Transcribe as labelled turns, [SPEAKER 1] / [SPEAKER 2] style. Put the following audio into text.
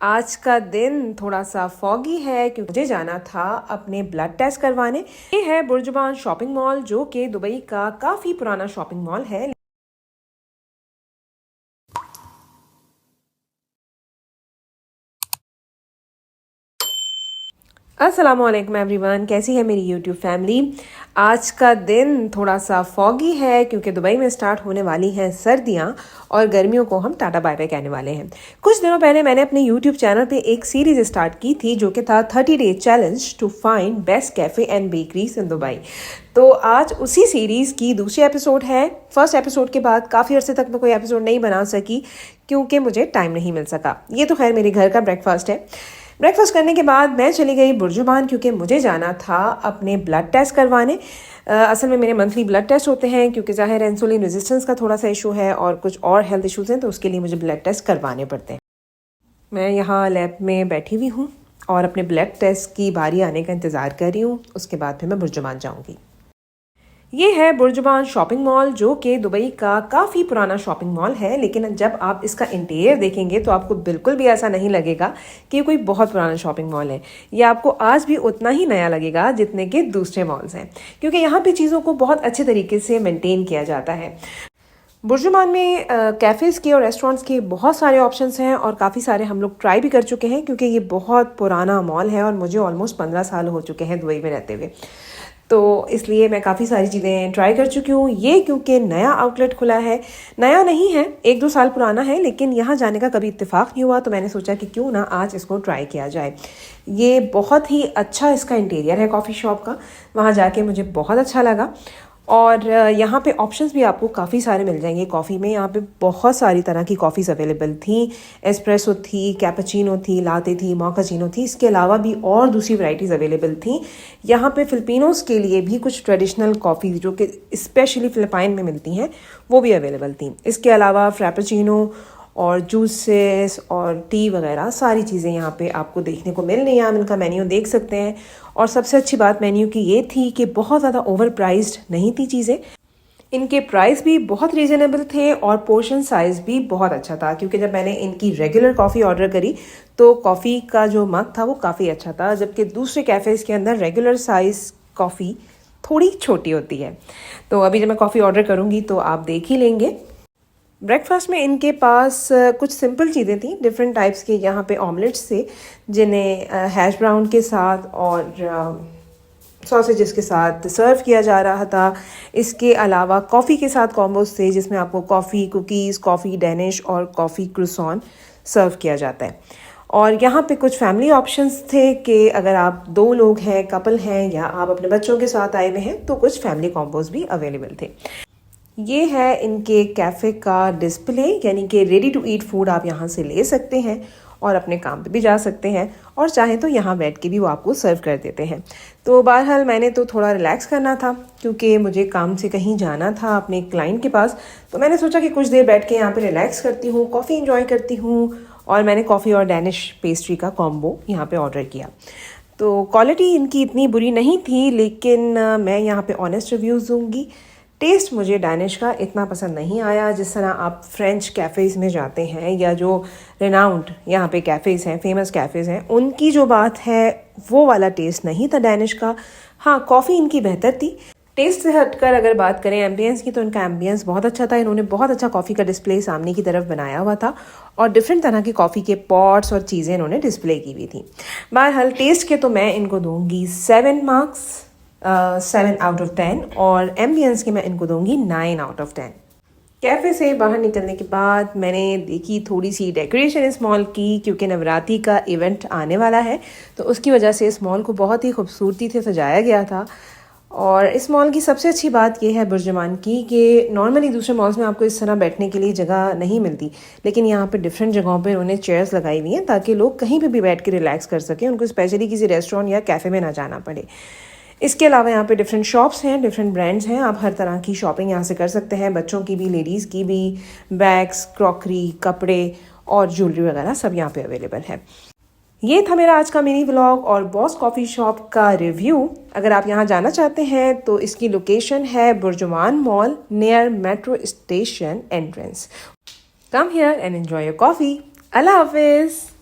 [SPEAKER 1] आज का दिन थोड़ा सा फॉगी है क्योंकि मुझे जाना था अपने ब्लड टेस्ट करवाने। ये है बुर्जुमान शॉपिंग मॉल जो कि दुबई का काफ़ी पुराना शॉपिंग मॉल है। अस्सलामुअलैकुम एवरीवन, कैसी है मेरी यूट्यूब फैमिली। आज का दिन थोड़ा सा फॉगी है क्योंकि दुबई में स्टार्ट होने वाली हैं सर्दियां और गर्मियों को हम टाटा बाय बाय कहने वाले हैं। कुछ दिनों पहले मैंने अपने यूट्यूब चैनल पे एक सीरीज स्टार्ट की थी जो कि था 30 day challenge to find best cafe and bakeries in Dubai. तो आज उसी सीरीज़ की दूसरी एपिसोड है। फर्स्ट एपिसोड के बाद काफ़ी अर्से तक मैं कोई एपिसोड नहीं बना सकी क्योंकि मुझे टाइम नहीं मिल सका। ये तो खैर मेरे घर का ब्रेकफास्ट है। ब्रेकफास्ट करने के बाद मैं चली गई बुर्जुमान क्योंकि मुझे जाना था अपने ब्लड टेस्ट करवाने। असल में मेरे मंथली ब्लड टेस्ट होते हैं क्योंकि ज़ाहिर है इंसुलिन रेजिस्टेंस का थोड़ा सा इशू है और कुछ और हेल्थ इश्यूज़ हैं, तो उसके लिए मुझे ब्लड टेस्ट करवाने पड़ते हैं। मैं यहाँ लैब में बैठी हुई हूँ और अपने ब्लड टेस्ट की बारी आने का इंतज़ार कर रही हूँ। उसके बाद फिर मैं बुर्जुमान जाऊँगी। ये है बुर्जुमान शॉपिंग मॉल जो कि दुबई का काफ़ी पुराना शॉपिंग मॉल है, लेकिन जब आप इसका इंटीरियर देखेंगे तो आपको बिल्कुल भी ऐसा नहीं लगेगा कि कोई बहुत पुराना शॉपिंग मॉल है। ये आपको आज भी उतना ही नया लगेगा जितने के दूसरे मॉल्स हैं, क्योंकि यहाँ पे चीज़ों को बहुत अच्छे तरीके से मेंटेन किया जाता है। बुर्जुमान में कैफ़ेज़ के और रेस्टोरेंट्स के बहुत सारे ऑप्शंस हैं और काफ़ी सारे हम लोग ट्राई भी कर चुके हैं क्योंकि ये बहुत पुराना मॉल है और मुझे ऑलमोस्ट 15 साल हो चुके हैं दुबई में रहते हुए। तो इसलिए मैं काफ़ी सारी चीज़ें ट्राई कर चुकी हूँ। ये क्योंकि नया आउटलेट खुला है, नया नहीं है, 1-2 साल पुराना है, लेकिन यहाँ जाने का कभी इत्तेफाक नहीं हुआ, तो मैंने सोचा कि क्यों ना आज इसको ट्राई किया जाए। ये बहुत ही अच्छा इसका इंटीरियर है कॉफ़ी शॉप का, वहाँ जाके मुझे बहुत अच्छा लगा। और यहाँ पे ऑप्शंस भी आपको काफ़ी सारे मिल जाएंगे कॉफ़ी में। यहाँ पे बहुत सारी तरह की कॉफ़ीज़ अवेलेबल थी। एस्प्रेसो थी, कैपेचिनो थी, लाते थी, मॉकाचिनो थी। इसके अलावा भी और दूसरी वैरायटीज़ अवेलेबल थी। यहाँ पे फिलिपिनोज़ के लिए भी कुछ ट्रेडिशनल कॉफ़ी जो कि स्पेशली फ़िलिपाइन में मिलती हैं वो भी अवेलेबल थी। इसके अलावा फ्रैपेचिनो और जूसेस और टी वगैरह सारी चीज़ें यहाँ पे आपको देखने को मिल रही हैं। आप इनका मेन्यू देख सकते हैं। और सबसे अच्छी बात मेन्यू की ये थी कि बहुत ज़्यादा ओवर प्राइस्ड नहीं थी चीज़ें। इनके प्राइस भी बहुत रीज़नेबल थे और पोर्शन साइज़ भी बहुत अच्छा था, क्योंकि जब मैंने इनकी रेगुलर कॉफ़ी ऑर्डर करी तो कॉफ़ी का जो मग था वो काफ़ी अच्छा था, जबकि दूसरे कैफ़ेज़ के अंदर रेगुलर साइज़ कॉफ़ी थोड़ी छोटी होती है। तो अभी जब मैं कॉफ़ी ऑर्डर करूँगी तो आप देख ही लेंगे। ब्रेकफास्ट में इनके पास कुछ सिंपल चीज़ें थी, डिफरेंट टाइप्स के यहाँ पे ऑमलेट्स थे जिन्हें हैश ब्राउन के साथ और सॉसेजेस के साथ सर्व किया जा रहा था। इसके अलावा कॉफ़ी के साथ कॉम्बोज थे जिसमें आपको कॉफ़ी कुकीज़, कॉफ़ी डेनिश और कॉफ़ी क्रूसॉन सर्व किया जाता है। और यहाँ पे कुछ फैमिली ऑप्शंस थे कि अगर आप 2 लोग हैं, कपल हैं या आप अपने बच्चों के साथ आए हुए हैं तो कुछ फैमिली कॉम्बोज भी अवेलेबल थे। ये है इनके कैफ़े का डिस्प्ले, यानी कि रेडी टू ईट फूड आप यहाँ से ले सकते हैं और अपने काम पे भी जा सकते हैं, और चाहे तो यहाँ बैठ के भी वो आपको सर्व कर देते हैं। तो बहरहाल मैंने तो थोड़ा रिलैक्स करना था क्योंकि मुझे काम से कहीं जाना था अपने क्लाइंट के पास, तो मैंने सोचा कि कुछ देर बैठ के यहाँ पे रिलैक्स करती हूँ, कॉफ़ी इंजॉय करती हूँ। और मैंने कॉफ़ी और डैनिश पेस्ट्री का कॉम्बो यहाँ पे ऑर्डर किया। तो क्वालिटी इनकी इतनी बुरी नहीं थी, लेकिन मैं यहाँ पे ऑनेस्ट रिव्यूज़ दूँगी। टेस्ट मुझे डैनिश का इतना पसंद नहीं आया। जिस तरह आप फ्रेंच कैफ़ेज़ में जाते हैं या जो रेनाउंड यहाँ पे कैफ़ेज़ हैं, फेमस कैफ़ेज़ हैं, उनकी जो बात है वो वाला टेस्ट नहीं था डैनिश का। हाँ, कॉफ़ी इनकी बेहतर थी। टेस्ट से हटकर अगर बात करें एम्बियंस की तो इनका एम्बियंस बहुत अच्छा था। इन्होंने बहुत अच्छा कॉफ़ी का डिस्प्ले सामने की तरफ बनाया हुआ था और डिफरेंट तरह की कॉफ़ी के पॉट्स और चीज़ें इन्होंने डिस्प्ले की हुई थी। बहरहाल टेस्ट के तो मैं इनको दूँगी 7 मार्क्स, 7 आउट ऑफ 10, और एम्बियंस के मैं इनको दूंगी 9 आउट ऑफ 10। कैफ़े से बाहर निकलने के बाद मैंने देखी थोड़ी सी डेकोरेशन इस मॉल की, क्योंकि नवरात्रि का इवेंट आने वाला है तो उसकी वजह से इस मॉल को बहुत ही खूबसूरती से सजाया गया था। और इस मॉल की सबसे अच्छी बात यह है बुर्जुमान की कि नॉर्मली दूसरे मॉल्स में आपको इस तरह बैठने के लिए जगह नहीं मिलती, लेकिन यहाँ पे डिफरेंट जगहों पे उन्होंने चेयर्स लगाई हुई हैं ताकि लोग कहीं पे भी बैठ के रिलैक्स कर सकें, उनको स्पेशली किसी रेस्टोरेंट या कैफ़े में ना जाना पड़े। इसके अलावा यहाँ पे डिफरेंट शॉप्स हैं, डिफरेंट ब्रांड्स हैं, आप हर तरह की शॉपिंग यहाँ से कर सकते हैं, बच्चों की भी, लेडीज़ की भी, बैग्स, क्रॉकरी, कपड़े और ज्वेलरी वगैरह सब यहाँ पे अवेलेबल है। ये था मेरा आज का मिनी व्लॉग और बॉस कॉफ़ी शॉप का रिव्यू। अगर आप यहाँ जाना चाहते हैं तो इसकी लोकेशन है BurJuman mall near metro station entrance. Come here and enjoy your coffee. अल्लाह हाफिज़।